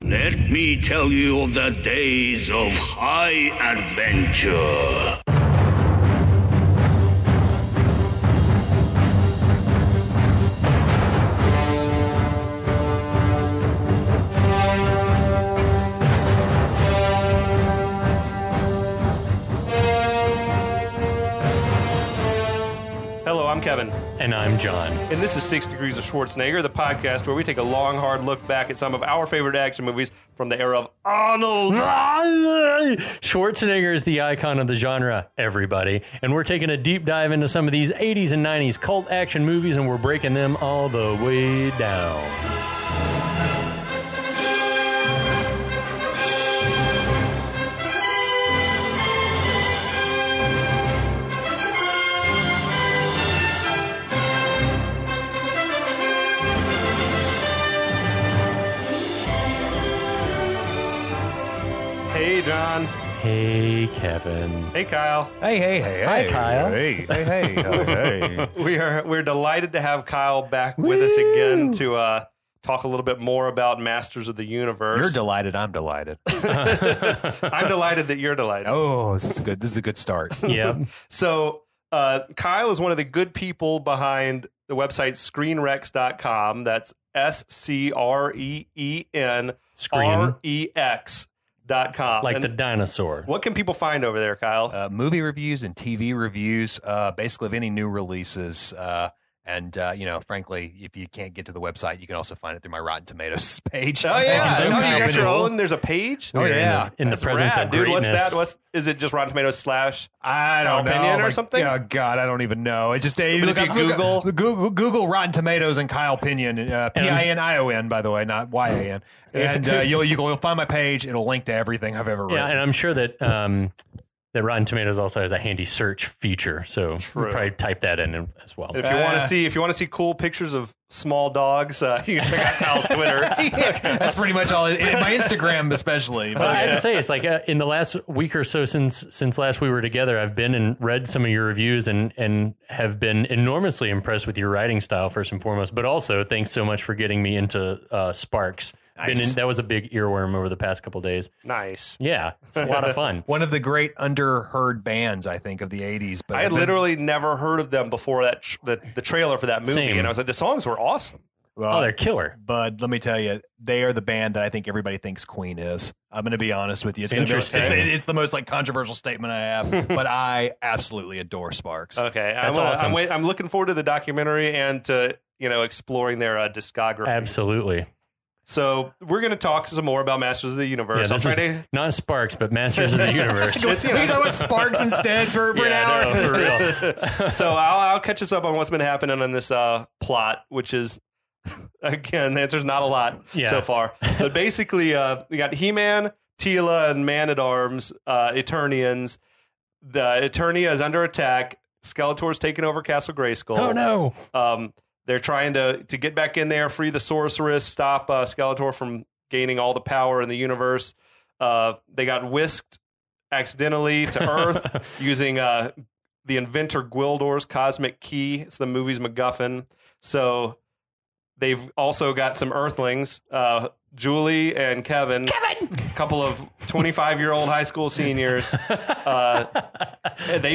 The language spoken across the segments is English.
Let me tell you of the days of high adventure. Hello, I'm Kevin. And I'm John. And this is 6 Degrees of Schwarzenegger, the podcast where we take a long, hard look back at some of our favorite action movies from the era of Arnold. Schwarzenegger is the icon of the genre, everybody. And we're taking a deep dive into some of these 80s and 90s cult action movies, and we're breaking them all the way down. Hey, John. Hey, Kevin. Hey, Kyle. Hey. Hi, Kyle. Hey. We're delighted to have Kyle back with us again to talk a little bit more about Masters of the Universe. You're delighted. I'm delighted. I'm delighted that you're delighted. Oh, this is good. This is a good start. Yeah. So, Kyle is one of the good people behind the website ScreenRex.com. That's ScreenRex.com. Like and the dinosaur. what can people find over there, Kyle? Movie reviews and TV reviews, basically of any new releases. Frankly, if you can't get to the website, you can also find it through my Rotten Tomatoes page. Oh, yeah. so You got your cool. own. There's a page? Oh, yeah. In the That's presence rad, of dude. greatness. What's that? Is it just Rotten Tomatoes / I Kyle don't know. Pinion or Like, something? Oh, God, I don't even know. It just But if you Google Rotten Tomatoes and Kyle Pinion, Pinion, by the way, not YAN. And you'll find my page. It'll link to everything I've ever read. Yeah, and I'm sure that that Rotten Tomatoes also has a handy search feature, so you probably type that in as well. If you want to see cool pictures of small dogs, you can check out Kyle's Twitter. That's pretty much all. My Instagram, especially. Well, I have to say, it's like in the last week or so since last we were together, I've been and read some of your reviews and have been enormously impressed with your writing style, first and foremost, but also thanks so much for getting me into Sparks. Nice. That was a big earworm over the past couple days. Nice. Yeah, it's a lot of fun. One of the great underheard bands, I think, of the 80s. But I had literally never heard of them before the trailer for that movie. Same. And I was like, the songs were awesome. Oh, they're killer. But let me tell you, they are the band that I think everybody thinks Queen is. I'm going to be honest with you. Interesting. It's the most controversial statement I have, but I absolutely adore Sparks. Okay. That's awesome. I'm looking forward to the documentary and to exploring exploring their discography. Absolutely. So we're going to talk some more about Masters of the Universe. Yeah, this is not Sparks, but Masters of the Universe. We can go with Sparks instead for an hour. No, for real. So I'll catch us up on what's been happening on this plot, which is, again, the answer's not a lot so far. But basically, we got He-Man, Teela, and Man-at-Arms, Eternians. The Eternia is under attack. Skeletor's taking over Castle Grayskull. Oh, no. They're trying to get back in there, free the sorceress, stop Skeletor from gaining all the power in the universe. They got whisked accidentally to Earth using the inventor Gwildor's cosmic key. It's the movie's MacGuffin. So they've also got some Earthlings, Julie and Kevin. A couple of 25-year-old high school seniors. They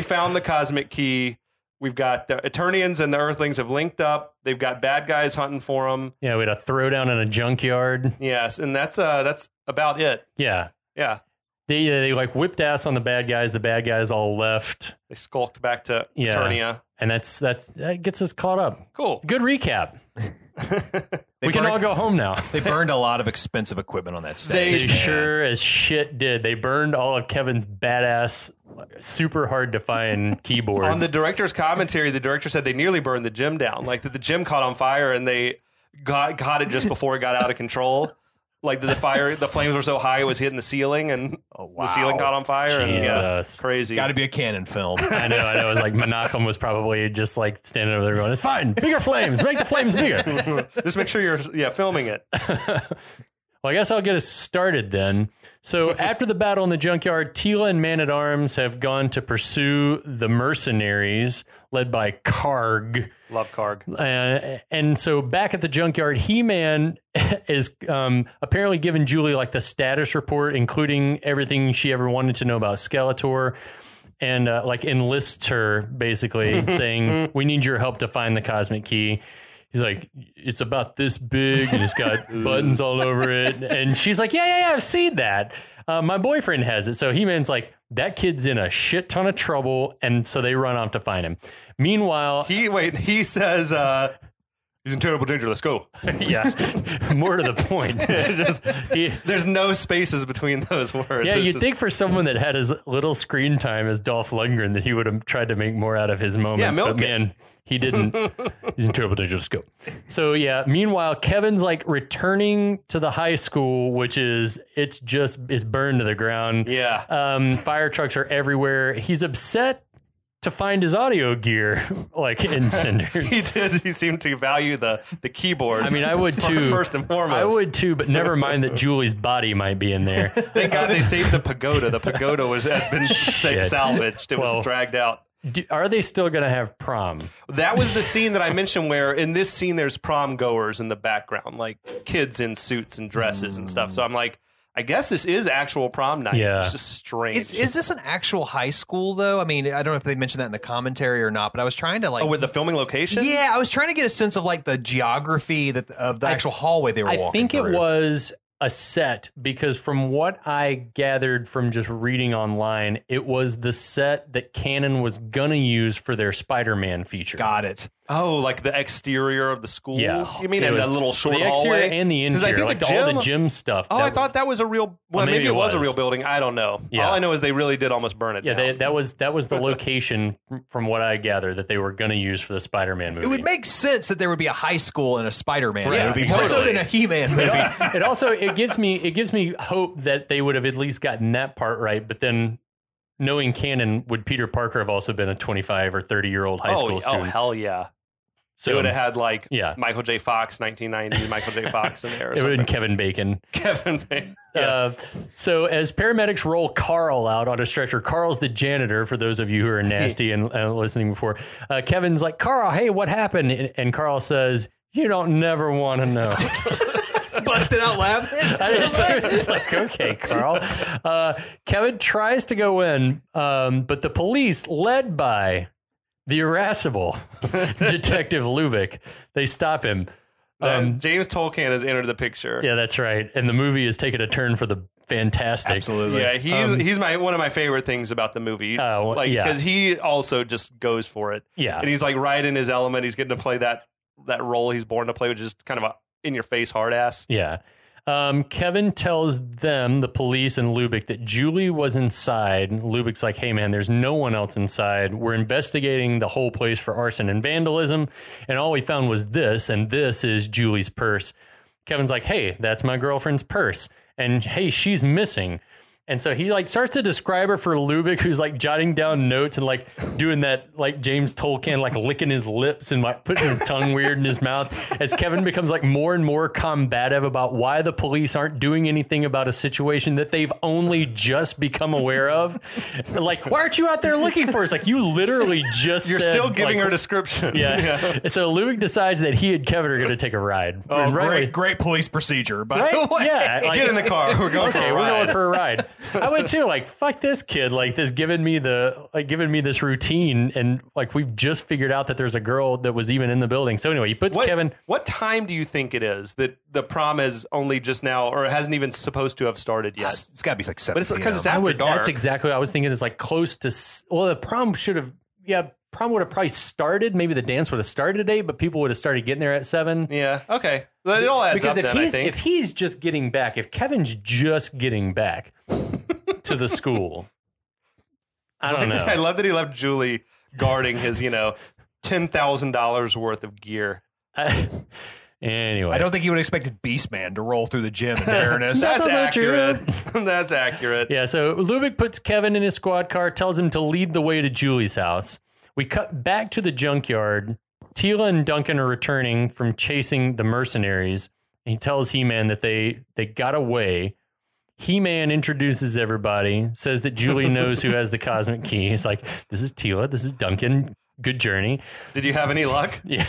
found the cosmic key. We've got the Eternians and the Earthlings have linked up. They've got bad guys hunting for them. Yeah, we had a throwdown in a junkyard. Yes, and that's about it. Yeah. Yeah. They like whipped ass on the bad guys. The bad guys all left. They skulked back to Eternia. And that gets us caught up. Cool. Good recap. We can all go home now. They burned a lot of expensive equipment on that They stage. sure as shit did. They burned all of Kevin's badass, super hard to find keyboards. On the director's commentary, the director said they nearly burned the gym down. Like that the gym caught on fire and they got it just before it got out of control. Like the flames were so high it was hitting the ceiling and the ceiling caught on fire. Jesus. And, crazy. Got to be a Canon film. I know. It was like Menachem was probably just like standing over there going, "It's fine, bigger flames, make the flames bigger." Just make sure you're filming it. Well, I guess I'll get us started then. So after the battle in the junkyard, Teela and Man-at-Arms have gone to pursue the mercenaries led by Karg. Love Karg. And so back at the junkyard, He-Man is apparently giving Julie like the status report, including everything she ever wanted to know about Skeletor. And like enlists her basically saying, we need your help to find the cosmic key. He's like, it's about this big and it's got buttons all over it. And she's like, yeah, I've seen that. My boyfriend has it. So He-Man's like, that kid's in a shit ton of trouble. And so they run off to find him. Meanwhile, he says, he's in terrible danger. Let's go. Yeah. More to the point. There's no spaces between those words. Yeah, you'd think for someone that had as little screen time as Dolph Lundgren that he would have tried to make more out of his moments. Yeah, but man, he didn't. He's in terrible danger. Let's go. So yeah, meanwhile, Kevin's like returning to the high school, which is burned to the ground. Yeah. Fire trucks are everywhere. He's upset to find his audio gear like in cinders. He did. He seemed to value the keyboard. I mean, I would too. First and foremost. I would too, but never mind that Julie's body might be in there. Thank God they saved the pagoda. The pagoda had been salvaged. It was dragged out. Are they still going to have prom? That was the scene that I mentioned where in this scene there's prom goers in the background, like kids in suits and dresses and stuff. So I'm like, I guess this is actual prom night. Yeah. It's just strange. Is this an actual high school, though? I mean, I don't know if they mentioned that in the commentary or not, but I was trying to like... Oh, with the filming location? Yeah, I was trying to get a sense of like the geography of the actual hallway they were walking I think through. it was a set because from what I gathered from just reading online, it was the set that Canon was going to use for their Spider-Man feature. Got it. Oh, like the exterior of the school? Yeah. You mean in that little short the exterior hallway? and the interior, like all the gym stuff. Oh, I thought that was a real... Well, maybe it was a real building. I don't know. Yeah. All I know is they really did almost burn it down. That was the location from what I gather that they were going to use for the Spider-Man movie. It would make sense that there would be a high school and a Spider-Man movie. Yeah, It would be more so than a He-Man movie. It gives me hope that they would have at least gotten that part right, but then knowing canon, would Peter Parker have also been a 25 or 30-year-old high school student? Oh, hell yeah. So it would have had like Michael J. Fox, 1990 Michael J. Fox in there. Or it would have been Kevin Bacon. Kevin Bacon. Yeah. So as paramedics roll Carl out on a stretcher, Carl's the janitor, for those of you who are nasty and listening before. Kevin's like, Carl, hey, what happened? And Carl says, you don't never want to know. Busted out laughing. It's like, okay, Carl. Kevin tries to go in, but the police, led by the irascible Detective Lubic, they stop him. James Tolkan has entered the picture. Yeah, that's right. And the movie is taking a turn for the fantastic. Absolutely. Yeah, he's one of my favorite things about the movie. Because he also just goes for it. Yeah. And he's like right in his element. He's getting to play that role he's born to play, which is kind of a in-your-face hard ass. Yeah. Kevin tells them, the police and Lubic, that Julie was inside. Lubic's like, hey, man, there's no one else inside. We're investigating the whole place for arson and vandalism, and all we found was this, and this is Julie's purse. Kevin's like, hey, that's my girlfriend's purse, and hey, she's missing. And so he like starts to describe her for Lubic, who's like jotting down notes and like doing that like James Tolkan, like licking his lips and like putting his tongue weird in his mouth, as Kevin becomes like more and more combative about why the police aren't doing anything about a situation that they've only just become aware of. Like, why aren't you out there looking for us? Like, you literally just You're said, still giving like, her description. Yeah. So Lubic decides that he and Kevin are going to take a ride. Oh, great police procedure. By the way. Yeah. Like, get in the car. We're going for a ride. We're going for a ride. I would too. Like, fuck this kid. Like, this giving me this routine, and like we've just figured out that there's a girl that was even in the building. So anyway, he puts Kevin. What time do you think it is that the prom is only just now, or it hasn't even supposed to have started yet? It's got to be like 7. But it's because it's after dark. That's exactly what I was thinking. Is like close to. Well, the prom should have. Yeah. Prom would have probably started. Maybe the dance would have started today, but people would have started getting there at 7. Yeah. Okay. It all adds because up then, I think. If he's just getting back, if Kevin's just getting back to the school, I don't know. I love that he left Julie guarding his, $10,000 worth of gear. Anyway, I don't think you would have expected Beastman to roll through the gym. In fairness, that's accurate. That's accurate. Yeah. So Lubic puts Kevin in his squad car, tells him to lead the way to Julie's house. We cut back to the junkyard. Teela and Duncan are returning from chasing the mercenaries. He tells He-Man that they got away. He-Man introduces everybody, says that Julie knows who has the cosmic key. He's like, this is Teela, this is Duncan. Good journey. Did you have any luck? Yeah.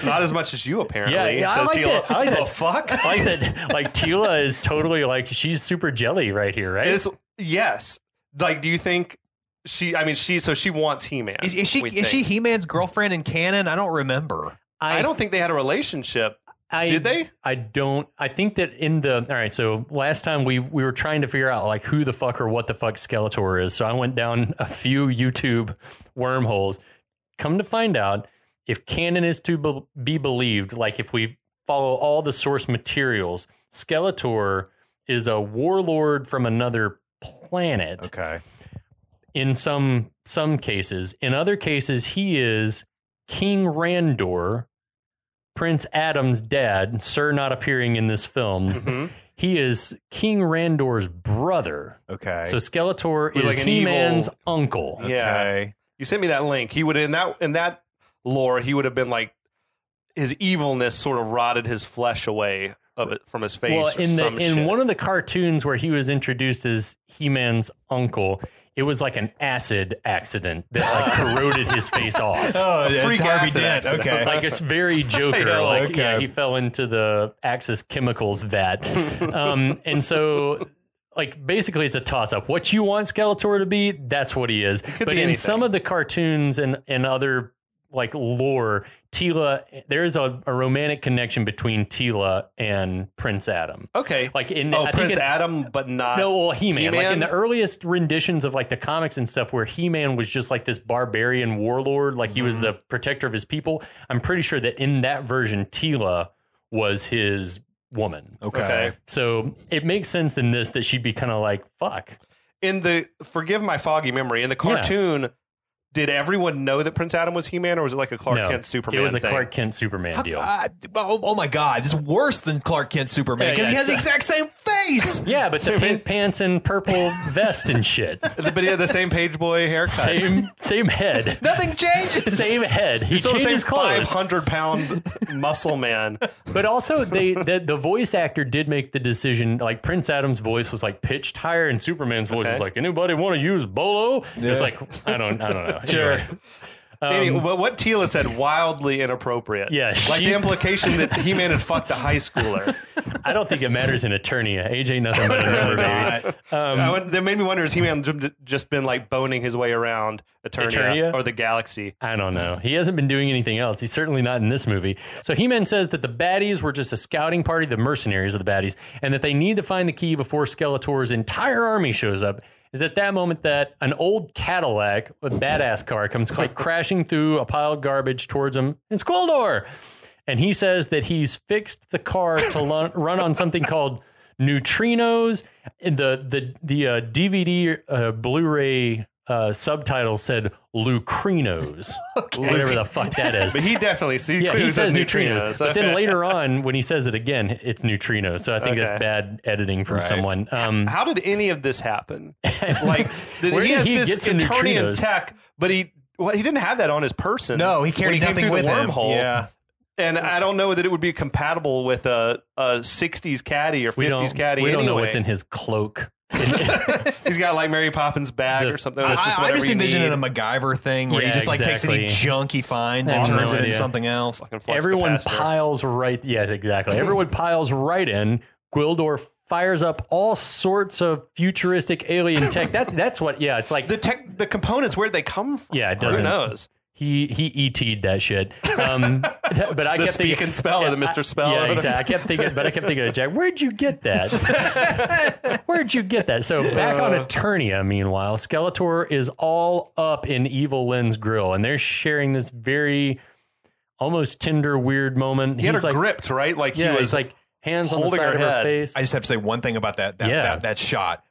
Not as much as you, apparently. Yeah, says Teela. I like that. The fuck? I like that. Like, Teela is totally like, she's super jelly right here, right? Yes. Like, do you think she wants He-Man. Is she He-Man's girlfriend in canon? I don't remember. I don't think they had a relationship. Did they? I don't. I think that all right, so last time we were trying to figure out like who the fuck or what the fuck Skeletor is. So I went down a few YouTube wormholes. Come to find out, if canon is to be believed, like if we follow all the source materials, Skeletor is a warlord from another planet. Okay. In some cases. In other cases, he is King Randor, Prince Adam's dad, Sir not appearing in this film. Mm-hmm. He is King Randor's brother. Okay. So Skeletor is like He-Man's uncle. Yeah. Okay. You sent me that link. He would in that lore, he would have been like his evilness sort of rotted his flesh away of it from his face. Well, in one of the cartoons where he was introduced as He-Man's uncle, it was like an acid accident that like corroded his face off. Oh, a freak acid accident. Okay. Like it's very Joker. Yeah, like okay. he fell into the Axis Chemicals vat. And so like basically it's a toss up. What you want Skeletor to be, that's what he is. But in some of the cartoons and other like lore, Teela, there is a romantic connection between Teela and Prince Adam. Okay. Like Prince Adam, but not He-Man. Like in the earliest renditions of like the comics and stuff where He-Man was just like this barbarian warlord, like he was the protector of his people. I'm pretty sure that in that version, Teela was his woman. Okay. So it makes sense in this that she'd be kind of like, fuck. Forgive my foggy memory, in the cartoon, did everyone know that Prince Adam was He-Man, or was it like a Clark Kent Superman? It was a thing? Clark Kent Superman deal. Oh my God, this is worse than Clark Kent Superman because he has the exact same face. Yeah, but the pink pants and purple vest and shit. But he had the same Page Boy haircut. Same head. Nothing changes. Same head. He He's still the changes same clothes. 500-pound muscle man. But also, the voice actor did make the decision. Like Prince Adam's voice was like pitched higher, and Superman's voice was like, "Anybody want to use Bolo?" Yeah. It's like I don't know. Sure. Anyway, what Teela said, wildly inappropriate. Yeah. Like the implication that He-Man had fucked a high schooler. I don't think it matters in Eternia. Age ain't nothing but a number, baby. That made me wonder, has He-Man just been like boning his way around Eternia or the galaxy? I don't know. He hasn't been doing anything else. He's certainly not in this movie. So He-Man says that the baddies were just a scouting party, the mercenaries are the baddies, and that they need to find the key before Skeletor's entire army shows up. Is at that moment that an old Cadillac, a badass car, comes like crashing through a pile of garbage towards him. It's Skeletor! And he says that he's fixed the car to run on something called neutrinos. The DVD Blu-ray subtitle said Lucrinos, whatever the fuck that is. But he definitely he says neutrinos. But then later on, when he says it again, it's neutrinos. So I think that's bad editing from someone. How did any of this happen? Like, where he has did he this get some Eternian neutrinos? Tech, but he didn't have that on his person. No, he carried when he came nothing through with the him. wormhole. Yeah. And I don't know that it would be compatible with a 60s caddy or 50s caddy. We don't know what's in his cloak. He's got like Mary Poppins bag or something. I just envision it a MacGyver thing where he just like takes any junk he finds and turns it into something else. Everyone piles right. Yeah, exactly. Everyone piles right in. Gwildor fires up all sorts of futuristic alien tech. That's what. Yeah, it's like the components. Where'd they come from? Yeah, it doesn't. Who knows? He ET'd that shit. But I kept thinking, speak and spell, the Mr. Spell. Yeah, exactly. I kept thinking of Jack. Where'd you get that? Where'd you get that? So back on Eternia, meanwhile, Skeletor is all up in Evil-Lyn's grill, and they're sharing this very almost tender, weird moment. He had her gripped, right? Like he was like hands on the side of her face. I just have to say one thing about that shot.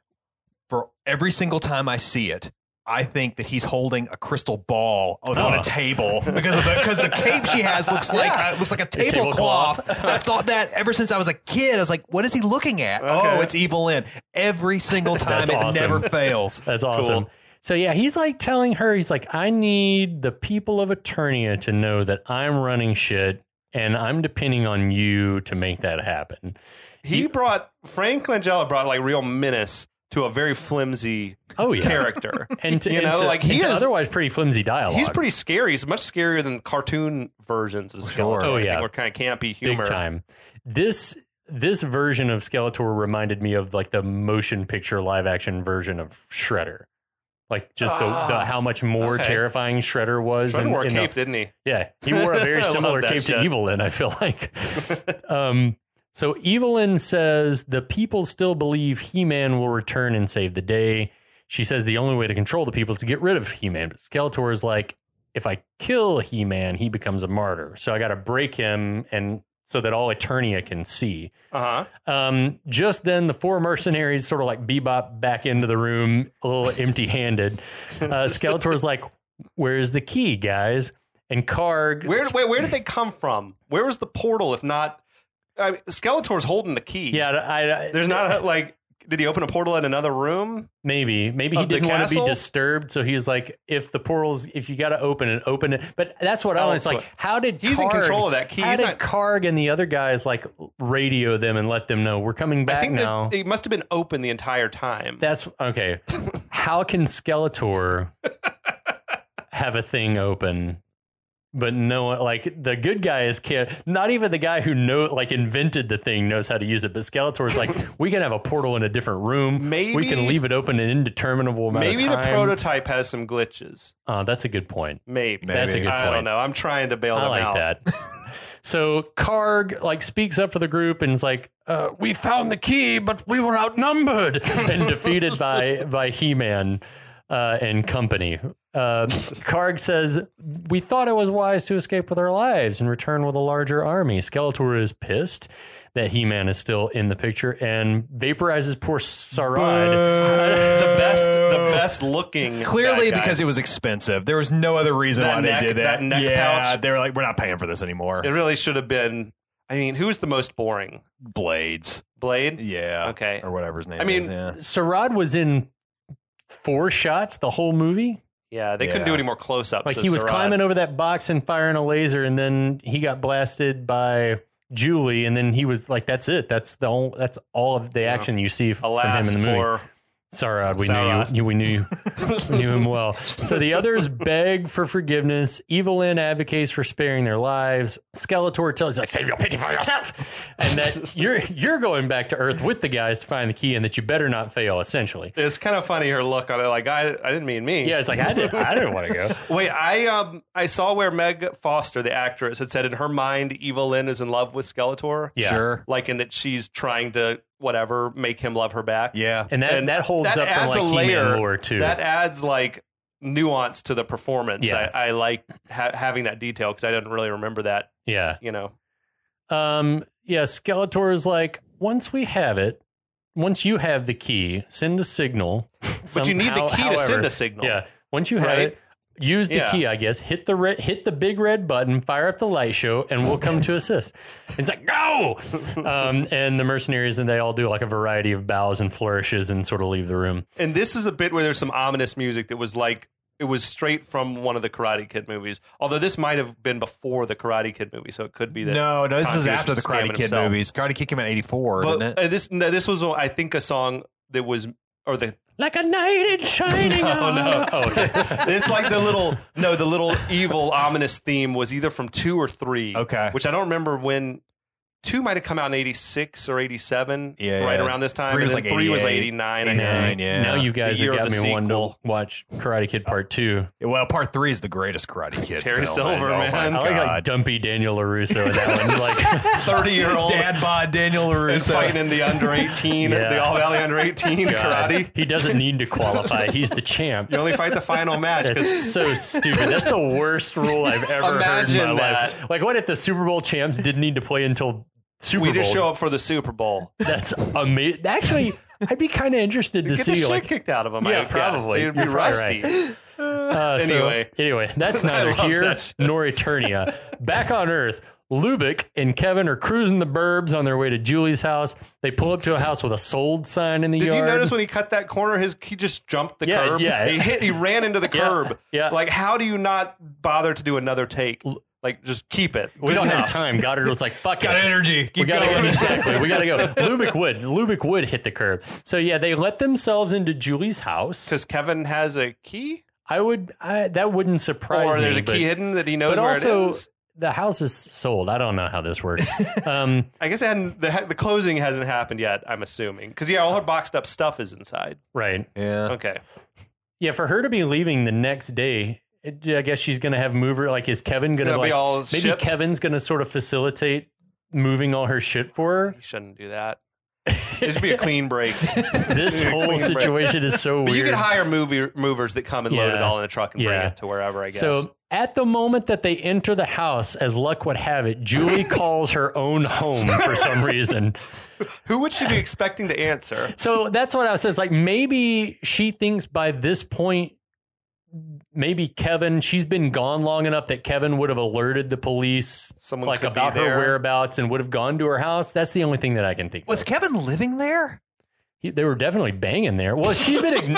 For every single time I see it, I think that he's holding a crystal ball on a table because the cape she has looks like a tablecloth. I've thought that ever since I was a kid. I was like, what is he looking at? Okay. Oh, it's Evil-Lyn. Every single time, never fails. That's awesome. Cool. So yeah, he's like telling her, he's like, I need the people of Eternia to know that I'm running shit. and I'm depending on you to make that happen. Frank Langella brought like real menace to a very flimsy character. And he's otherwise pretty flimsy dialogue. He's pretty scary. He's much scarier than cartoon versions of Skeletor. Oh, yeah. Or kind of campy humor. Big time. This version of Skeletor reminded me of like the motion picture live action version of Shredder. Like just the how much more terrifying Shredder was. Shredder wore a cape, didn't he? Yeah. He wore a very similar cape to Evil-Lyn, I feel like. So Evil-Lyn says the people still believe He-Man will return and save the day. She says the only way to control the people is to get rid of He-Man. But Skeletor is like, if I kill He-Man, he becomes a martyr. So I got to break him and so that all Eternia can see. Just then, the 4 mercenaries sort of like bebop back into the room, a little empty-handed. Skeletor's like, where's the key, guys? And Karg... Where did they come from? Where was the portal, if not... Skeletor's holding the key. Yeah, there's not did he open a portal in another room? Maybe he didn't want to be disturbed, so he was like, if you got to open it. But that's what I was like. How did he's in control of that key? How did Karg and the other guys like radio them and let them know we're coming back now? It must have been open the entire time. That's okay. How can Skeletor have a thing open? But no, like the good guy is not even the guy who invented the thing knows how to use it. But Skeletor's like, we can have a portal in a different room. Maybe we can leave it open an indeterminable amount of time. Maybe the prototype has some glitches. That's a good point. Maybe that's a good point. I don't know. I'm trying to bail them out. I like that. So Karg like speaks up for the group and is like, we found the key, but we were outnumbered and defeated by He-Man and company. Karg says, we thought it was wise to escape with our lives and return with a larger army. Skeletor is pissed that He-Man is still in the picture and vaporizes poor Sarad. The best looking. Clearly because it was expensive. There was no other reason why they did that. That neck pouch. They were like, we're not paying for this anymore. It really should have been. I mean, who's the most boring? Blade? Yeah. Okay. Or whatever his name is. I mean, Sarad was in 4 shots the whole movie. Yeah, they couldn't do any more close-ups. Like he was climbing over that box and firing a laser, and then he got blasted by Julie, and then he was like, "That's it. That's all of the action you see from him in the movie." Sarad, we knew him well. So the others beg for forgiveness. Evil-Lyn advocates for sparing their lives. Skeletor tells like, save your pity for yourself, and that you're going back to Earth with the guys to find the key, and that you better not fail. Essentially, it's kind of funny her look on it. Like I didn't mean me. Yeah, it's like I didn't want to go. Wait, I saw where Meg Foster, the actress, had said in her mind Evil-Lyn is in love with Skeletor. Yeah, sure. Like in that she's trying to make him love her back. Yeah. And that holds up from like He-Man lore too. That adds like nuance to the performance. Yeah. I like having that detail because I didn't really remember that. Yeah. Yeah, Skeletor is like, once you have the key, send a signal. But you need the key to send a signal. Yeah. Once you have it, use the key, I guess. Hit the big red button, fire up the light show, and we'll come to assist. And it's like, go! And the mercenaries, and they all do like a variety of bows and flourishes and sort of leave the room. And this is a bit where there's some ominous music that was like, it was straight from one of the Karate Kid movies. Although this might have been before the Karate Kid movie, so it could be that. No, this is after the Karate Kid movies. Karate Kid came out in 84, didn't it? This was, I think, a song that was, like a knight in shining armor. It's like the little evil ominous theme was either from 2 or 3. Okay. Which I don't remember when. 2 might have come out in 86 or 87, right around this time. 3 was and then 3 was 89. 89, yeah. Now you guys have got me wanting to watch Karate Kid Part 2. Well, Part 3 is the greatest Karate Kid Terry film. Silver, man. I like dumpy Daniel LaRusso in that one. Like 30-year-old dad bod Daniel LaRusso. fighting in the under 18, the All Valley under 18 karate. He doesn't need to qualify. He's the champ. You only fight the final match. It's so stupid. That's the worst rule I've ever heard in my life. Like, what if the Super Bowl champs didn't need to play until Super Bowl? We just show up for the Super Bowl. That's amazing. Actually, I'd be kind of interested to see. Get the shit kicked out of them. Yeah, probably. They'd be rusty. Right. Anyway, that's neither here nor Eternia. Back on Earth, Lubic and Kevin are cruising the burbs on their way to Julie's house. They pull up to a house with a sold sign in the yard. Did you notice when he cut that corner, he just jumped the curb? Yeah. He ran into the curb. Yeah. Like, how do you not bother to do another take? Like, just keep it. We don't have time. Goddard was like, fuck Got it. energy. Keep We gotta going. go. Exactly. We got to go. Lubic would hit the curb. So, yeah, they let themselves into Julie's house. Because Kevin has a key? That wouldn't surprise me. Or there's a key hidden that he knows but where also, it is? the house is sold. I don't know how this works. I guess the closing hasn't happened yet, I'm assuming. Because, all her boxed up stuff is inside. Right. Yeah. Okay. Yeah, for her to be leaving the next day, I guess she's going to have mover. Like, is Kevin going to be all maybe shipped? Kevin's going to sort of facilitate moving all her shit for her? He shouldn't do that. It should be a clean break. This whole situation is so But weird. you could hire movers that come and load it all in a truck and bring it to wherever, I guess. So at the moment that they enter the house, as luck would have it, Julie calls her own home for some reason. Who would she be expecting to answer? So that's what I was saying. It's like, maybe she thinks by this point, maybe Kevin, she's been gone long enough that Kevin would have alerted the police about her whereabouts and would have gone to her house. That's the only thing that I can think Was of. Kevin living there? They were definitely banging there. Well, she's been...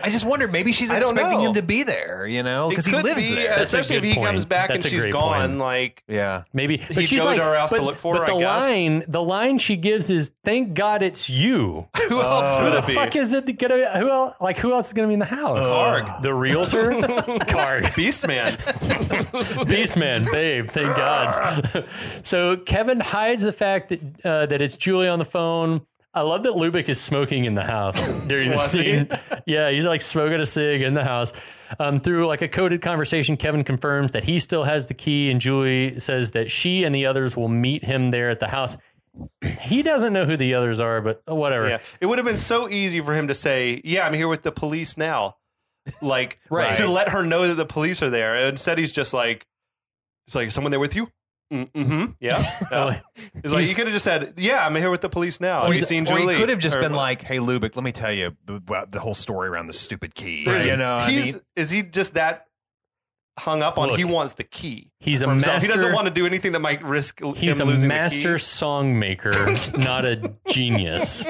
I just wondered, maybe she's expecting him to be there, because he lives there. Especially if he comes back and she's gone, yeah. Maybe. But she'd go to her house to look for her, But the line she gives is, "Thank God it's you." Who else would Who it the be? fuck is it gonna? Who else is gonna be in the house? Karg. The realtor. Karg. Beastman. Beastman, babe. Thank God. So Kevin hides the fact that it's Julie on the phone. I love that Lubic is smoking in the house during the scene. Yeah, he's like smoking a cig in the house. Through a coded conversation, Kevin confirms that he still has the key, and Julie says that she and the others will meet him there at the house. He doesn't know who the others are, but whatever. Yeah. It would have been so easy for him to say, "Yeah, I'm here with the police now." Right. To let her know that the police are there. Instead, he's just like, "Is someone there with you?" Mm-hmm. Yeah. It's like, you could have just said, "Yeah, I'm here with the police now." Have you seen Julie? Or he could have just been like, "Hey, Lubic, let me tell you about the whole story around this stupid key." Is he just that hung up on? He wants the key. He's a for himself. master. He doesn't want to do anything that might risk him He's a losing master the key. song maker, not a genius.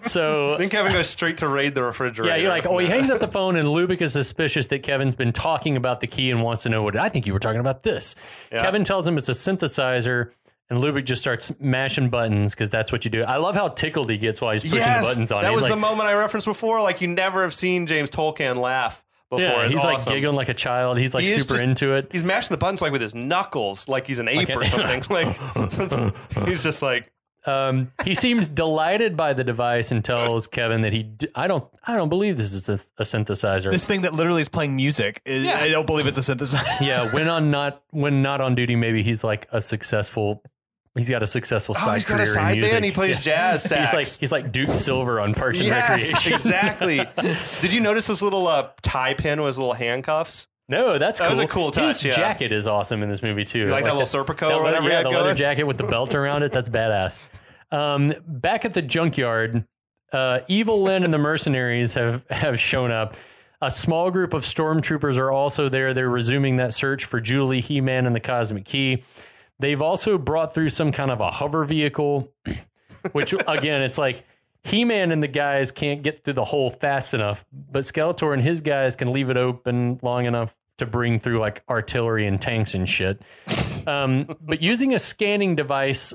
So Then Kevin goes straight to raid the refrigerator. Yeah, he hangs up the phone, and Lubic is suspicious that Kevin's been talking about the key and wants to know I think you were talking about this. Yeah. Kevin tells him it's a synthesizer, and Lubic just starts mashing buttons because that's what you do. I love how tickled he gets while he's pushing the buttons on. That was the moment I referenced before. You never have seen James Tolkan laugh before. Yeah, he's awesome. giggling like a child. He's super into it. He's mashing the buttons with his knuckles, like he's an ape or something. He's just like. He seems delighted by the device and tells Kevin that I don't believe this is a synthesizer. This thing that literally is playing music. I don't believe it's a synthesizer. Yeah, when not on duty, maybe he's he's got a successful side career got a side in music. band. He plays jazz sax. He's like Duke Silver on Parks and Yes, Recreation. exactly. Did you notice this little tie pin with his little handcuffs? No, that's cool. That was a cool touch. His jacket is awesome in this movie too. You like that little Serpico or whatever? Yeah, the leather jacket with the belt around it. That's badass. Back at the junkyard, Evil-Lyn and the mercenaries have shown up. A small group of stormtroopers are also there. They're resuming that search for Julie, He-Man, and the Cosmic Key. They've also brought through some kind of a hover vehicle, which again, it's like He-Man and the guys can't get through the hole fast enough, but Skeletor and his guys can leave it open long enough to bring through artillery and tanks and shit. But using a scanning device,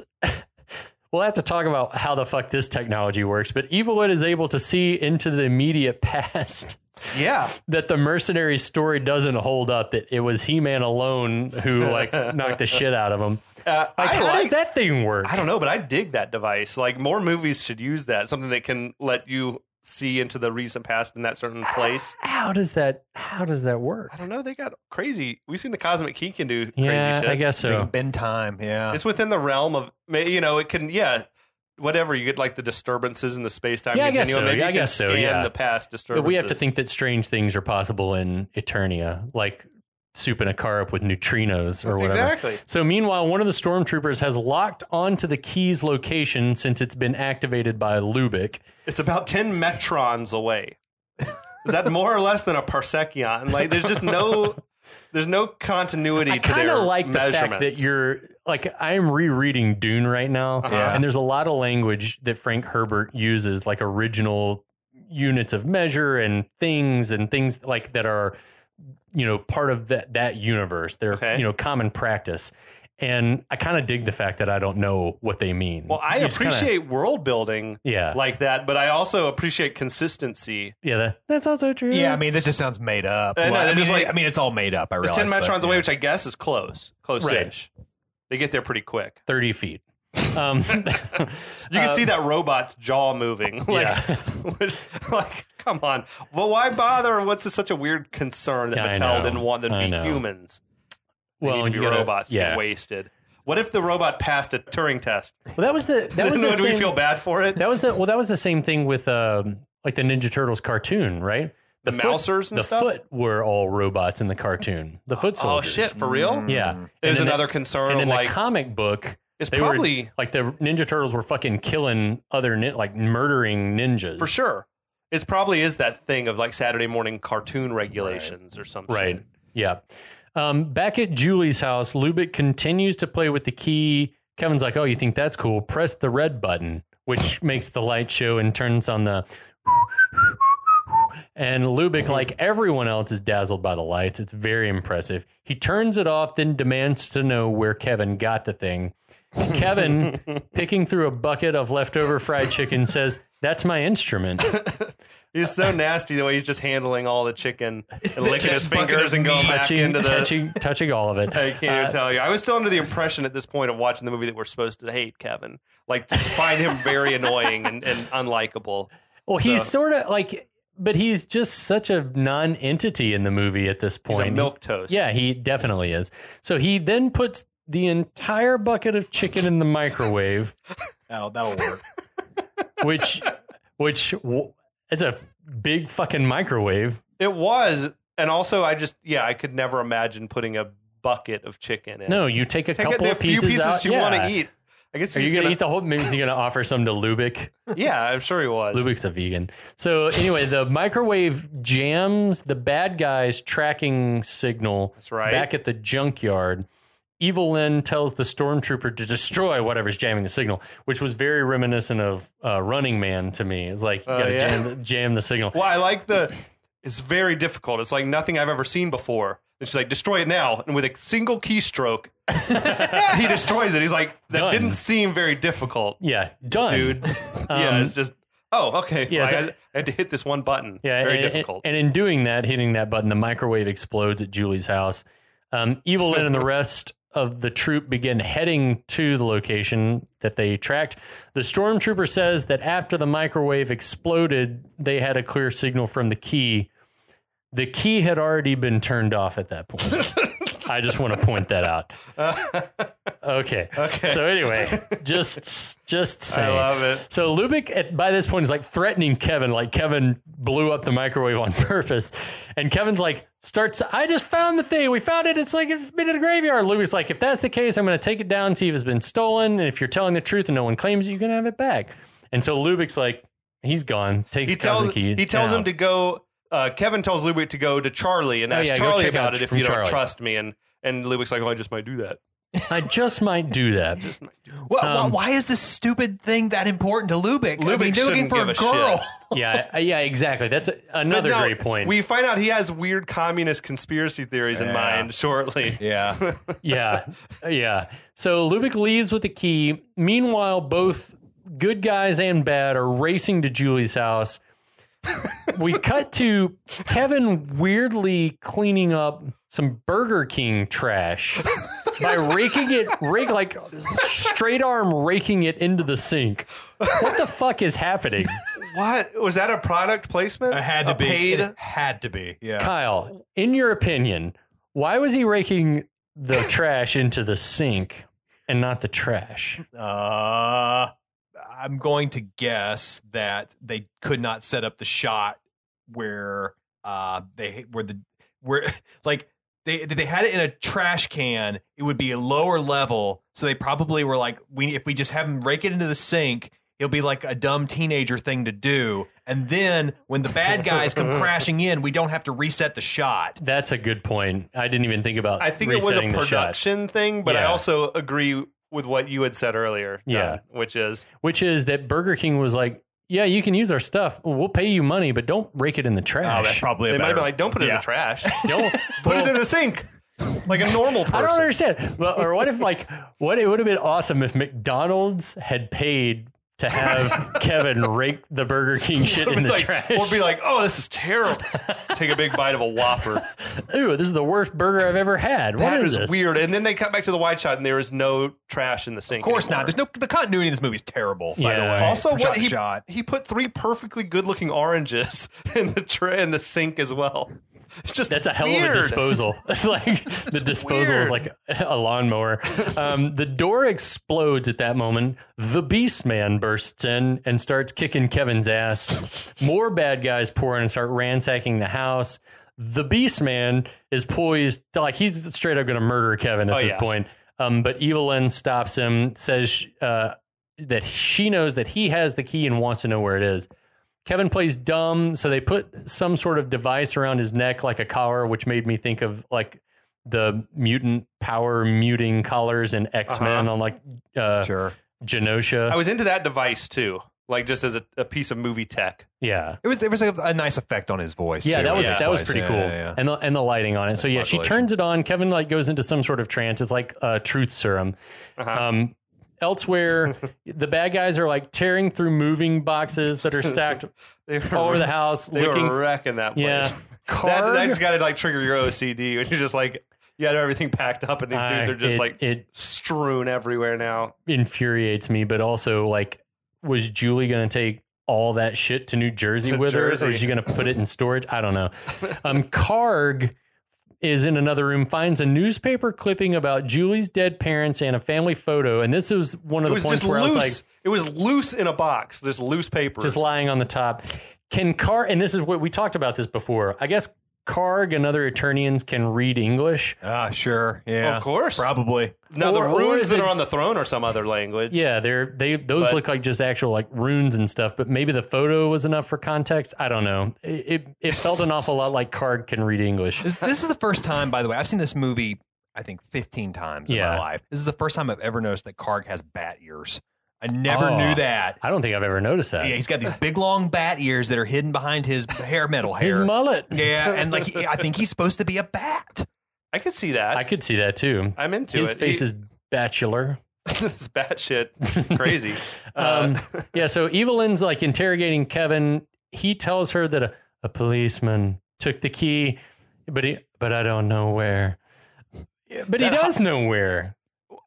we'll have to talk about how the fuck this technology works, but Evil-Lyn is able to see into the immediate past. Yeah. That the mercenary story doesn't hold up, that it was He-Man alone who knocked the shit out of him. How does that thing work? I don't know, but I dig that device. More movies should use that. Something that can let you see into the recent past in that certain place. How does that work? I don't know. They got crazy. We've seen the Cosmic Key can do crazy shit. I guess so. They can bend time. Yeah. It's within the realm of, it can, whatever. You get the disturbances in the space-time continuum. I guess so. Maybe I guess so. Yeah. The past disturbances. But we have to think that strange things are possible in Eternia, like souping a car up with neutrinos or whatever. Exactly. So meanwhile, one of the stormtroopers has locked onto the key's location since it's been activated by Lubic. It's about 10 metrons away. Is that more or less than a parsekion? There's just there's no continuity to their I kind of like the fact measurements. that you're I'm rereading Dune right now, and there's a lot of language that Frank Herbert uses, original units of measure and things that are part of that universe. They're, common practice. And I kind of dig the fact that I don't know what they mean. Well, I appreciate world building like that, but I also appreciate consistency. Yeah, that's also true. Yeah, I mean, this just sounds made up. It's all made up, I realize. It's 10 metrons away, which I guess is close-ish. Right. They get there pretty quick. 30 feet. You can see that robot's jaw moving. Come on. Well, why bother? What's such a weird concern that Mattel didn't want them to be humans? They need to be robots to get wasted. What if the robot passed a Turing test? Well, would we feel bad for it? That was the same thing with the Ninja Turtles cartoon, right? The Mousers and stuff? The Foot were all robots in the cartoon. The Foot soldiers. Oh, shit, for real? Yeah. There's another concern and of in the comic book, it's probably... the Ninja Turtles were fucking killing murdering ninjas. For sure. It probably is that thing of Saturday morning cartoon regulations or something. Right, yeah. Back at Julie's house, Lubic continues to play with the key. Kevin's like, oh, you think that's cool? Press the red button, which makes the light show and turns on the... And Lubic, like everyone else, is dazzled by the lights. It's very impressive. He turns it off, then demands to know where Kevin got the thing. Kevin, picking through a bucket of leftover fried chicken, says, that's my instrument. He's so nasty the way he's just handling all the chicken and licking his fingers and going back into touching all of it. I can't even tell you. I was still under the impression at this point of watching the movie that we're supposed to hate Kevin. Just find him very annoying and unlikable. Well, he's sort of but he's just such a non-entity in the movie at this point. He's a milquetoast. Yeah, he definitely is. So he then puts the entire bucket of chicken in the microwave. That'll work. Which it's a big fucking microwave. It was. And also, I could never imagine putting a bucket of chicken in. No, you take a couple of pieces few pieces out. You want to eat. I guess are you going to eat the whole? Maybe you're going to offer some to Lubic. Yeah, I'm sure he was. Lubic's a vegan. So anyway, the microwave jams the bad guy's tracking signal. That's right. Back at the junkyard. Evil-Lyn tells the stormtrooper to destroy whatever's jamming the signal, which was very reminiscent of Running Man to me. It's like, you got to jam the signal. Well, I like it's very difficult. It's like nothing I've ever seen before. It's like, destroy it now. And with a single keystroke, he destroys it. He's like, that didn't seem very difficult. Yeah, done. Dude. It's just, okay. Yeah, I had to hit this one button. Yeah, very difficult. And in doing that, hitting that button, the microwave explodes at Julie's house. Evil-Lyn and the rest of the troop begin heading to the location that they tracked. The stormtrooper says that after the microwave exploded, they had a clear signal from the key. The key had already been turned off at that point. I just want to point that out. Okay. So anyway, just saying. I love it. So Lubic by this point is threatening Kevin, like Kevin blew up the microwave on purpose. And Kevin's I just found the thing. We found it. It's been in a graveyard. Lubic's like, if that's the case, I'm going to take it down and see if it's been stolen. And if you're telling the truth and no one claims it, you can have it back. And so Lubic's he's gone. He tells him to go. Kevin tells Lubic to go to Charlie and ask Charlie about it if you don't trust me. And Lubic's like, I just might do that. I just might do that. Well, why is this stupid thing that important to Lubic? Lubic they're looking for a girl. Yeah, exactly. That's another great point. We find out he has weird communist conspiracy theories in mind shortly. Yeah. Yeah. So Lubic leaves with the key. Meanwhile, both good guys and bad are racing to Julie's house. We cut to Kevin weirdly cleaning up some Burger King trash by raking it, straight arm raking it into the sink. What the fuck is happening? What? Was that a product placement? It had to be. Paid? It had to be. Yeah. Kyle, in your opinion, why was he raking the trash into the sink and not the trash? I'm going to guess that they could not set up the shot where they had it in a trash can. It would be a lower level, so they probably were like, if we just have him rake it into the sink, it'll be like a dumb teenager thing to do. And then when the bad guys come crashing in, we don't have to reset the shot. That's a good point. I didn't even think about. I think it was a production thing, but I also agree with what you had said earlier, John, which is that Burger King was like, yeah, you can use our stuff. We'll pay you money, but don't rake it in the trash. Oh, that's probably They might be like, don't put it in the trash. Don't Put it in the sink. Like a normal person. I don't understand. Well, or what if what it would have been awesome if McDonald's had paid to have Kevin rake the Burger King shit in the trash. Or be like, oh, this is terrible. Take a big bite of a Whopper. Ooh, this is the worst burger I've ever had. What is this? Weird. And then they cut back to the wide shot and there is no trash in the sink. Of course anymore. not. The continuity in this movie is terrible, by the way. Also, Shot. he put 3 perfectly good looking oranges in the tray in the sink as well. It's just That's a hell weird. of a disposal. It's like the disposal is like a lawnmower. The door explodes at that moment. The Beast Man bursts in and starts kicking Kevin's ass. More bad guys pour in and start ransacking the house. The Beast Man is poised to, like, he's straight up going to murder Kevin at this point. But Evil-Lyn stops him, says that she knows that he has the key and wants to know where it is. Kevin plays dumb, so they put some sort of device around his neck like a collar, which made me think of like the mutant power muting collars in X-Men on like Genosha. I I was into that device too, like just as a piece of movie tech. Yeah. It was a nice effect on his voice. Yeah, too. that was pretty cool. Yeah. And the lighting on it. So yeah, she turns it on. Kevin like goes into some sort of trance. It's like truth serum. Elsewhere, the bad guys are like tearing through moving boxes that are stacked all over the house. They were wrecking that place. Yeah. That's got to like trigger your OCD when you're just like, you have everything packed up and these dudes are just strewn everywhere now. Infuriates me, but also like, was Julie going to take all that shit to New Jersey with her? Or is she going to put it in storage? I don't know. Karg is in another room, finds a newspaper clipping about Julie's dead parents and a family photo. And this was one of the points where I was like, it was loose in a box. There's loose papers. Just lying on the top. Can Karg, and this is what we talked about this before. I guess Karg and other Eternians can read English. Sure. Yeah. Of course. Probably. Now, the runes that are on the throne are some other language. Yeah, those look like just actual like runes and stuff, but maybe the photo was enough for context. I don't know. It felt an awful lot like Karg can read English. This is the first time, by the way, I've seen this movie, I think 15 times in my life. This is the first time I've ever noticed that Karg has bat ears. I never knew that. I don't think I've ever noticed that. Yeah, he's got these big long bat ears that are hidden behind his metal hair. His mullet. Yeah, and like I think he's supposed to be a bat. I could see that. I could see that too. I'm into His face is bachelor. It's batshit crazy. Yeah, so Evil-Lyn's like interrogating Kevin. He tells her that a policeman took the key, but I don't know where. But he does know where.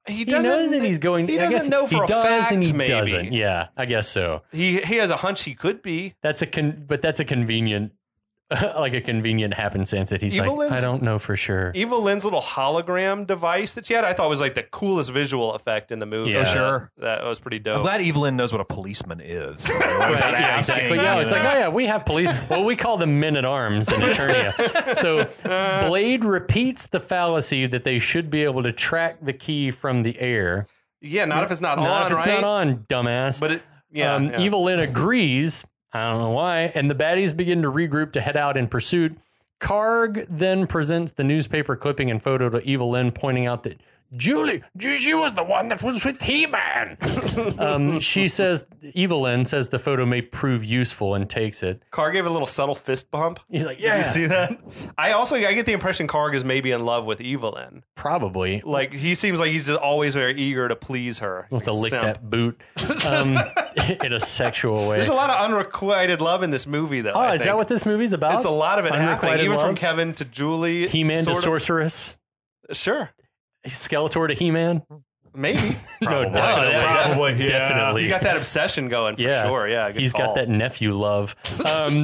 He knows that he's going. He doesn't know for a fact. And he maybe doesn't. Yeah, I guess so. He has a hunch he could be. But that's a convenient, like a convenient happenstance that he's like, I don't know for sure. Evil-Lyn's little hologram device that she had, I thought was like the coolest visual effect in the movie. Yeah. Oh, sure. That was pretty dope. I'm glad Evil-Lyn knows what a policeman is. Right, yeah, exactly. Yeah, it's like, oh yeah, we have police. Well, we call them men-at-arms in Eternia. So Blade repeats the fallacy that they should be able to track the key from the air. Yeah, not if it's not on, Not if it's right? not on, dumbass. But Evil-Lyn agrees. I don't know why. And the baddies begin to regroup to head out in pursuit. Karg then presents the newspaper clipping and photo to Evil-Lyn, pointing out that Julie, she was the one that was with He-Man. Evil-Lyn says the photo may prove useful and takes it. Karg gave a little subtle fist bump. He's like, yeah. Did you see that? I get the impression Karg is maybe in love with Evil-Lyn. Probably. Like, he seems like he's just always very eager to please her. Wants to lick that boot in a sexual way. There's a lot of unrequited love in this movie, though. Oh, is that what this movie's about? It's a lot of it happening, even love? from Kevin to Julie. He-Man to Sorceress. Sure. Skeletor to He-Man. Maybe. No, Probably. Definitely. He's got that obsession going for sure. Yeah, he's got that nephew love.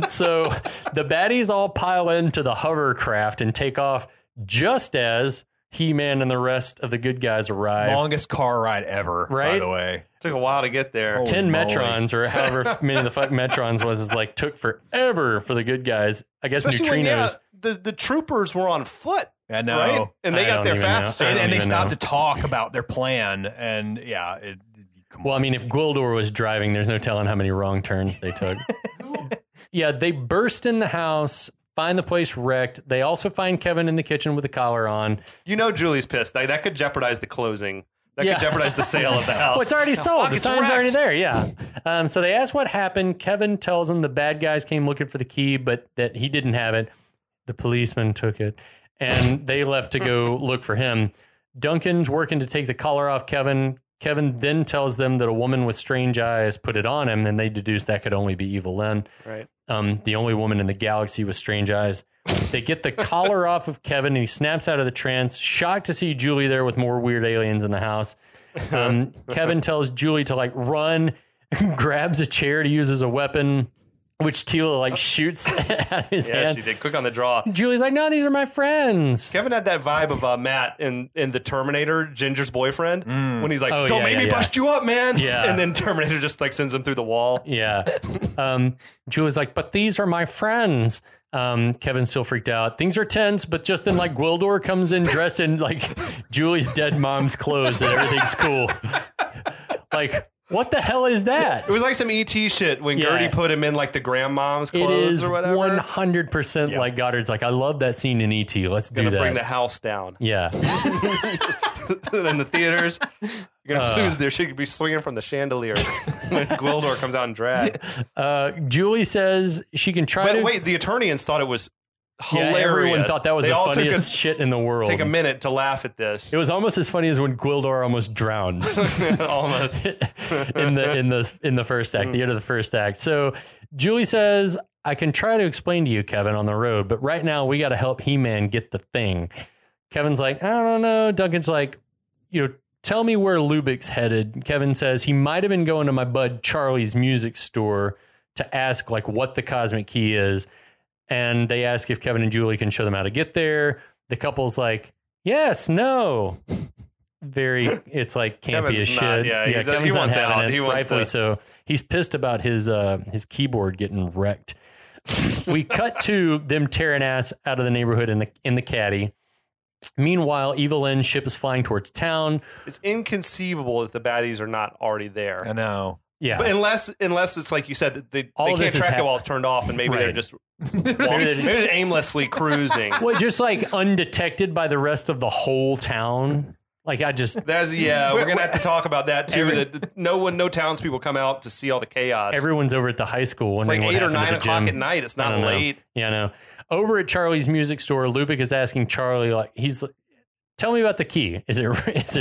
So the baddies all pile into the hovercraft and take off just as He-Man and the rest of the good guys arrive. Longest car ride ever, right? By the way. Took a while to get there. 10 Metrons or however many the fuck Metrons was like took forever for the good guys. I guess especially neutrinos. When, the troopers were on foot. I know. Right? And they got there faster. And they stopped to talk about their plan. And yeah. Well, I mean, if Gwildor was driving, there's no telling how many wrong turns they took. Yeah, they burst in the house, find the place wrecked. They also find Kevin in the kitchen with a collar on. You know Julie's pissed. That could jeopardize the closing. That could jeopardize the sale of the house. Well, it's already sold. The it's sign's wrecked. already there. Yeah. So they ask what happened. Kevin tells them the bad guys came looking for the key, but that he didn't have it. The policeman took it, and they left to go look for him. Duncan's working to take the collar off Kevin. Kevin then tells them that a woman with strange eyes put it on him, and they deduced that could only be Evil-Lyn. Right. The only woman in the galaxy with strange eyes. They get the collar off of Kevin, and he snaps out of the trance, shocked to see Julie there with more weird aliens in the house. Kevin tells Julie to run, grabs a chair to use as a weapon, which Tila shoots at his hand. Yeah, she did. Quick on the draw. Julie's like, no, these are my friends. Kevin had that vibe of Matt in the Terminator, Ginger's boyfriend, when he's like, don't make me bust you up, man. Yeah. And then Terminator just sends him through the wall. Yeah. Julie's like, but these are my friends. Kevin's still freaked out. Things are tense, but just then Gwildor comes in dressed in Julie's dead mom's clothes and everything's cool. What the hell is that? It was like some ET shit when Gertie put him in the grandmom's clothes or whatever. 100% like Goddard's I love that scene in ET. Let's do that. Gonna bring the house down. Yeah. In the theaters, you're gonna lose there. She could be swinging from the chandeliers when Gwildor comes out in drag. Julie says she can try But wait, the Eternians thought it was hilarious. Yeah, everyone thought that was the funniest shit in the world. Take a minute to laugh at this. It was almost as funny as when Gwildor almost drowned. Almost in the first act, the end of the first act. So Julie says, I can try to explain to you, Kevin, on the road, but right now we got to help He-Man get the thing. Kevin's like, I don't know. Duncan's like, tell me where Lubic's headed. Kevin says he might have been going to my bud Charlie's music store to ask what the cosmic key is. And they ask if Kevin and Julie can show them how to get there. The couple's like, yes, no. It's campy Kevin's as shit. not, yeah, Kevin's he wants not having out. it, He wants rightfully to... so. He's pissed about his keyboard getting wrecked. We cut to them tearing ass out of the neighborhood in the caddy. Meanwhile, Evil-Lyn's ship is flying towards town. It's inconceivable that the baddies are not already there. I know. Yeah, but unless it's like you said, that they can't track it while it's turned off, and maybe they're just maybe they're aimlessly cruising. Well, just undetected by the rest of the whole town. We're gonna have to talk about that too. That no townspeople come out to see all the chaos. Everyone's over at the high school. It's 8 or 9 o'clock at night. It's not late. Yeah, I know. Over at Charlie's music store, Lubic is asking Charlie, tell me about the key. Is it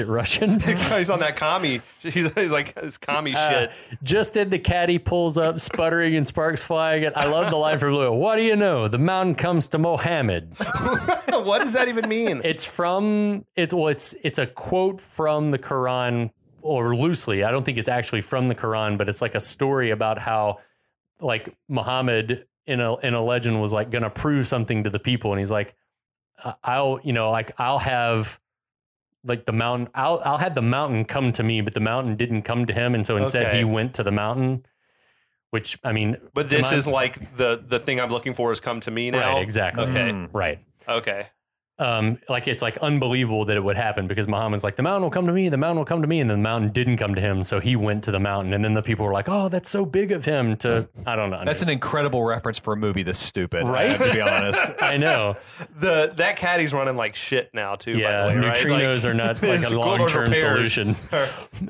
Russian? He's on that commie. He's like, this commie shit. Just then the caddy pulls up, sputtering and sparks flying. And I love the line from Lubic. What do you know? The mountain comes to Mohammed. What does that even mean? It's a quote from the Quran, or loosely. I don't think it's actually from the Quran, but it's a story about how Muhammad in a legend was going to prove something to the people, and he's like, I'll have the mountain. I'll have the mountain come to me, but the mountain didn't come to him, and so instead he went to the mountain. Which but this is the thing I'm looking for is come to me now. Right, exactly. Okay, right. Okay. It's unbelievable that it would happen because Muhammad's like, the mountain will come to me, the mountain will come to me, and then the mountain didn't come to him, so he went to the mountain, and then the people were like, oh, that's so big of him to, I don't know. That's an incredible reference for a movie this stupid, right? To be honest. I know. That caddy's running like shit now too. Yeah, by the way, neutrinos are not a long-term solution.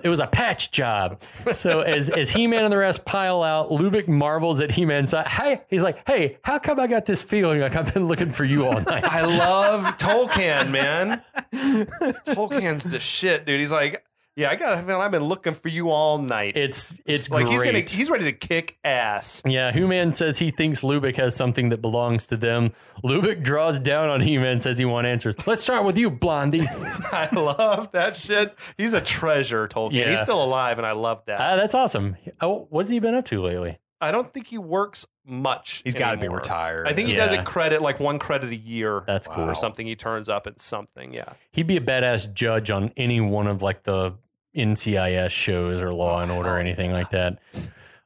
It was a patch job. So as He-Man and the rest pile out, Lubic marvels at He-Man's side. He's like, hey, how come I got this feeling like I've been looking for you all night? I love Tolkan, man. Tolkan's the shit, dude. He's like, yeah, I've been looking for you all night. It's like great. he's ready to kick ass. Yeah, He-Man says he thinks Lubic has something that belongs to them. Lubic draws down on He-Man and says he wants answers. Let's start with you, Blondie. I love that shit. He's a treasure, Tolkien. Yeah. He's still alive, and I love that. That's awesome. Oh, what's he been up to lately? I don't think he works much. He's got to be retired. I think he does a credit, one credit a year. That's cool. Or something. He turns up at something. Yeah. He'd be a badass judge on any one of the NCIS shows or Law and Order or anything like that.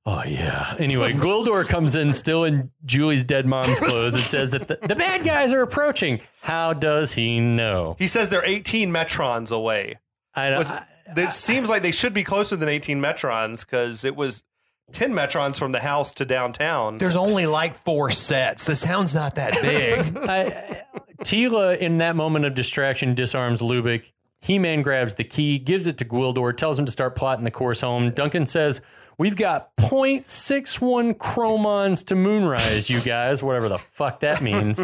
Oh, yeah. Anyway, Gwildor comes in still in Julie's dead mom's clothes and says that the bad guys are approaching. How does he know? He says they're 18 metrons away. It seems like they should be closer than 18 metrons because it was 10 metrons from the house to downtown. There's only 4 sets. The town's not that big. Tila, in that moment of distraction, disarms Lubic. He-Man grabs the key, gives it to Gwildor, tells him to start plotting the course home. Duncan says, we've got 0.61 chromons to Moonrise, you guys, whatever the fuck that means.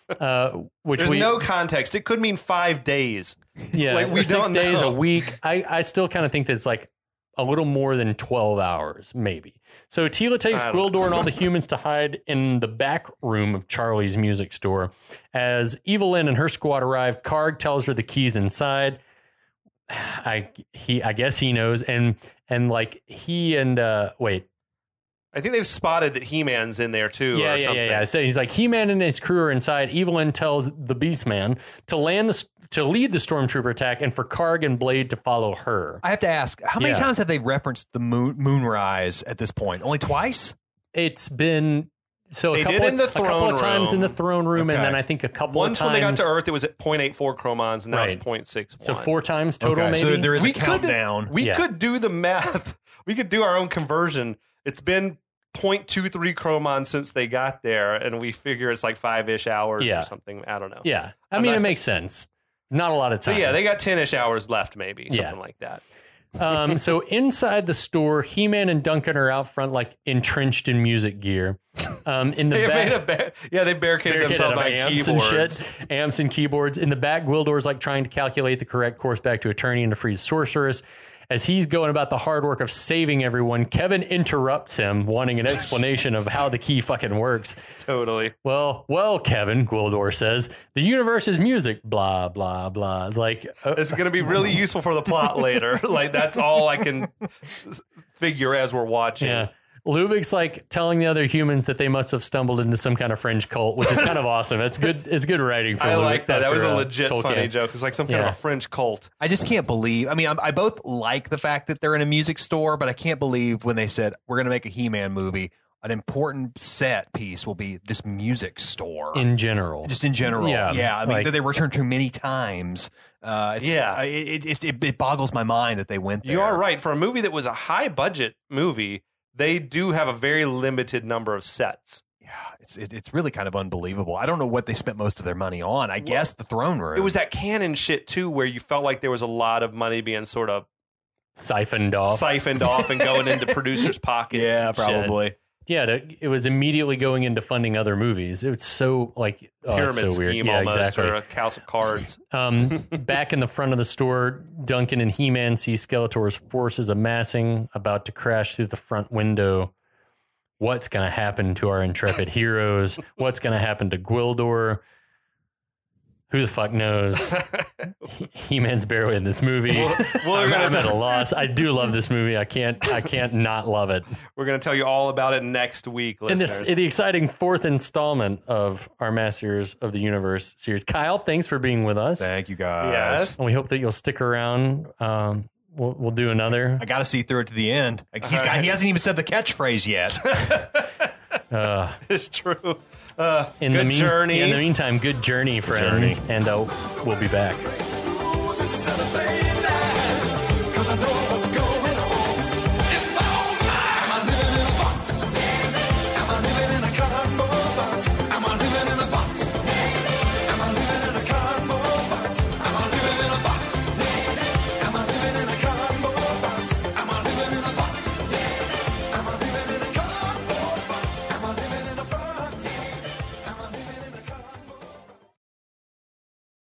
There's no context. It could mean 5 days. Yeah, like we 6 don't days, know. a week. I still kind of think that it's like a little more than 12 hours, maybe. So Tila takes Gwildor and all the humans to hide in the back room of Charlie's music store. As Evil-Lyn and her squad arrive, Karg tells her the key's inside. I guess he knows, and like he and wait. I think they've spotted that He-Man's in there too. Yeah. So he's like, He-Man and his crew are inside. Evil-Lyn tells the Beast-Man to lead the Stormtrooper attack, and for Karg and Blade to follow her. I have to ask, how many times have they referenced the Moonrise at this point? Only twice? It's been a couple of times in the throne room, and then I think a couple of times. Once when they got to Earth, it was at 0.84 chromons, and now it's 0.61. So 4 times total, maybe? So there is a countdown. We could do the math. We could do our own conversion. It's been 0.23 chromons since they got there, and we figure it's like 5-ish hours or something. I don't know. Yeah. I mean, it makes sense. Not a lot of time. So they got 10-ish hours left, maybe, something like that. So inside the store, He-Man and Duncan are out front, like entrenched in music gear. In the back, they barricaded themselves by amps keyboards. and shit, amps and keyboards. In the back, Gwildor's like trying to calculate the correct course back to Eternian to free the sorceress. As he's going about the hard work of saving everyone, Kevin interrupts him, wanting an explanation of how the key fucking works. Totally. Well, Kevin, Gwildor says, the universe is music, blah, blah, blah. Like, it's going to be really useful for the plot later. Like, that's all I can figure as we're watching. Yeah. Lubic's like telling the other humans that they must have stumbled into some kind of fringe cult, which is kind of awesome. It's good. It's good writing for I Lubic. Like that. That was a legit Tolkan. Funny joke. It's like some kind of a French cult. I just can't believe. I mean, I both like the fact that they're in a music store, but I can't believe when they said we're going to make a He-Man movie. An important set piece will be this music store in general. Just in general, yeah. I mean, like, that they return to many times. It boggles my mind that they went there. You are right. For a movie that was a high budget movie, they do have a very limited number of sets. Yeah, it's really kind of unbelievable. I don't know what they spent most of their money on. I guess the throne room. It was that canon shit too, where you felt like there was a lot of money being sort of siphoned off and going into producers' pockets. Yeah, probably. Shit. Yeah, it was immediately going into funding other movies. It was so like pyramid so weird. scheme Yeah, almost, exactly. or a house of cards. Back in the front of the store, Duncan and He-Man see Skeletor's forces amassing, about to crash through the front window. What's going to happen to our intrepid heroes? What's going to happen to Gwildor? Who the fuck knows? He-Man's barely in this movie. I'm at a loss. I do love this movie. I can't not love it. We're going to tell you all about it next week, listeners. In the exciting 4th installment of our Masters of the Universe series. Kyle, thanks for being with us. Thank you, guys. Yes. And we hope that you'll stick around. We'll do another. I got to see through it to the end. He hasn't even said the catchphrase yet. It's true. In the meantime, good journey, friends. And we'll be back.